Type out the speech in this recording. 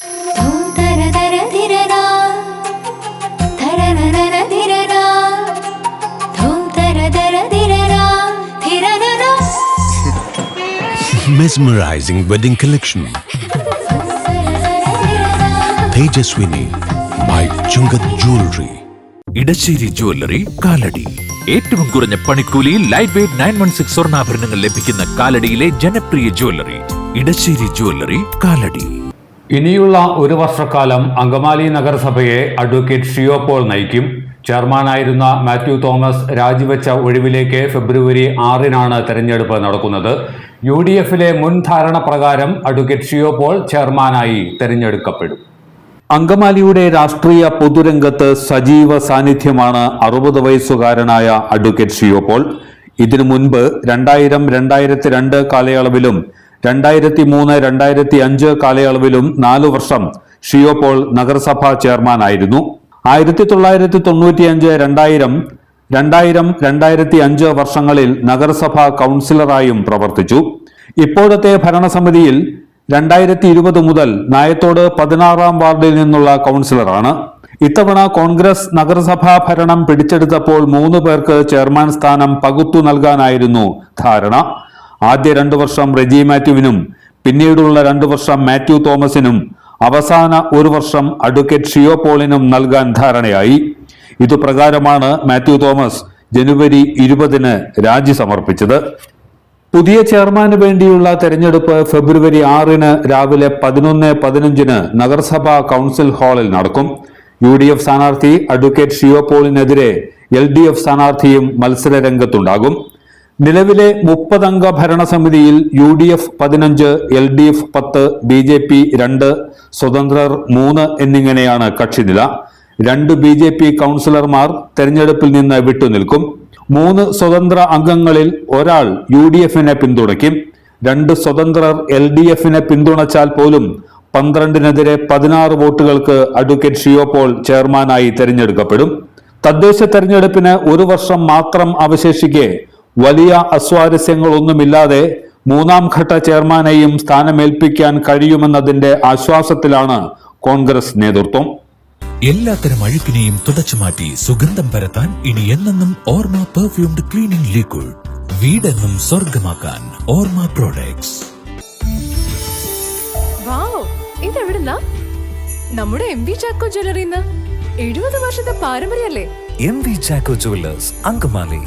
Mesmerizing wedding collection. Tejaswini by Chungat Jewelry. Edasseri jewellery Kalady. ഏറ്റവും കുറഞ്ഞ പണിക്കൂലിയിൽ ലൈറ്റ് വെയ്റ്റ് 916 സ്വർണ്ണാഭരണങ്ങൾ ലഭിക്കുന്ന കാലടിയിലെ ജനപ്രിയ ജ്വല്ലറി ഇടശ്ശേരി ജ്വല്ലറി കാലടി. ഇനിയുള്ള ഒരു വർഷക്കാലം അങ്കമാലി നഗരസഭയെ അഡ്വക്കേറ്റ് ഷിയോ പോൾ നയിക്കും. ചെയർമാനായിരുന്ന മാത്യു തോമസ് രാജിവെച്ച ഒഴിവിലേക്ക് ഫെബ്രുവരി 6-നാണ് തെരഞ്ഞെടുപ്പ് നടക്കുന്നത്. UDF-ലെ മുൻ ധാരണ പ്രകാരം അഡ്വക്കേറ്റ് ഷിയോ പോൾ ചെയർമാനായി തെരഞ്ഞെടുക്കപ്പെടും. അങ്കമാലിയുടെ രാഷ്ട്രീയ പൊതുരംഗത്ത് സജീവ സാന്നിധ്യമാണ് 60 വയസ്സുകാരനായ അഡ്വക്കേറ്റ് ഷിയോ പോൾ. ഇതിനു മുൻപ് 2000-2002 കാലയളവിലും 2003-2005 കാലയളവിലും 4 വർഷം ഷിയോ പോൾ നഗരസഭാ ചെയർമാനായിരുന്നു. 1995-2000, 2000-2005 വർഷങ്ങളിൽ നഗരസഭാ കൗൺസിലറായും പ്രവർത്തിച്ചു. ഇപ്പോഴത്തെ ഭരണസമിതിയിൽ 2020 മുതൽ നായത്തോട് 16-ാം വാർഡിൽ നിന്നുള്ള കൗൺസിലറാണ്. ഇത്തവണ കോൺഗ്രസ് നഗരസഭാ ഭരണം പിടിച്ചെടുത്തപ്പോൾ 3 പേർക്ക് ചെയർമാൻ സ്ഥാനം പകുത്തു നൽകാനായിരുന്നു ധാരണ. ആദ്യ 2 വർഷം റെജി മാത്യുവിനും പിന്നീടുള്ള 2 വർഷം മാത്യു തോമസിനും അവസാന 1 വർഷം അഡ്വക്കേറ്റ് ഷിയോ പോളിനും നൽകാൻ ധാരണയായി. ഇതുപ്രകാരമാണ് മാത്യു തോമസ് ജനുവരി 20-ന് രാജി സമർപ്പിച്ചത്. പുതിയ ചെയർമാന് വേണ്ടിയുള്ള തെരഞ്ഞെടുപ്പ് ഫെബ്രുവരി 6-ന് രാവിലെ 11:15-ന് നഗരസഭാ കൗൺസിൽ ഹാളിൽ നടക്കും. UDF സ്ഥാനാർത്ഥി അഡ്വക്കേറ്റ് ഷിയോ പോളിനെതിരെ LDF സ്ഥാനാർത്ഥിയും മത്സര രംഗത്തുണ്ടാകും. നിലവിലെ 30-അംഗ ഭരണസമിതിയിൽ UDF 15, LDF 10, BJP 2, സ്വതന്ത്രർ 3 എന്നിങ്ങനെയാണ് കക്ഷിനില. 2 BJP കൗൺസിലർമാർ തെരഞ്ഞെടുപ്പിൽ നിന്ന് വിട്ടുനിൽക്കും. 3 സ്വതന്ത്ര അംഗങ്ങളിൽ ഒരാൾ UDF-നെ പിന്തുണയ്ക്കും. 2 സ്വതന്ത്രർ LDF-നെ പിന്തുണച്ചാൽ പോലും 12-നെതിരെ 16 വോട്ടുകൾക്ക് അഡ്വക്കേറ്റ് ഷിയോ പോൾ ചെയർമാനായി തെരഞ്ഞെടുക്കപ്പെടും. തദ്ദേശ തെരഞ്ഞെടുപ്പിന് 1 വർഷം മാത്രം അവശേഷിക്കെ വലിയ അസ്വാരസ്യങ്ങളൊന്നുമില്ലാതെ 3-ാം ഘട്ട ചെയർമാനെയും സ്ഥാനമേൽപ്പിക്കാൻ കഴിയുമെന്നതിന്റെ ആശ്വാസത്തിലാണ് കോൺഗ്രസ് നേതൃത്വം. എല്ലാത്തരം അഴുക്കിനെയും തുടച്ചുമാറ്റി സുഗന്ധം പരത്താൻ ഇനി എന്നെന്നും ഓർമ്മ പെർഫ്യൂംഡ് ക്ലീനിംഗ് ലിക്വിഡ്. വീടെന്നും സ്വർഗമാക്കാൻ ഓർമ്മ പ്രോഡക്ട്സ്. ഇതെവിടുന്നാ? നമ്മുടെ MV ചാക്കോ ജ്വല്ലറിന്ന്. 70 വർഷത്തെ പാരമ്പര്യല്ലേ? MV Chacko jewellers, Angamaly.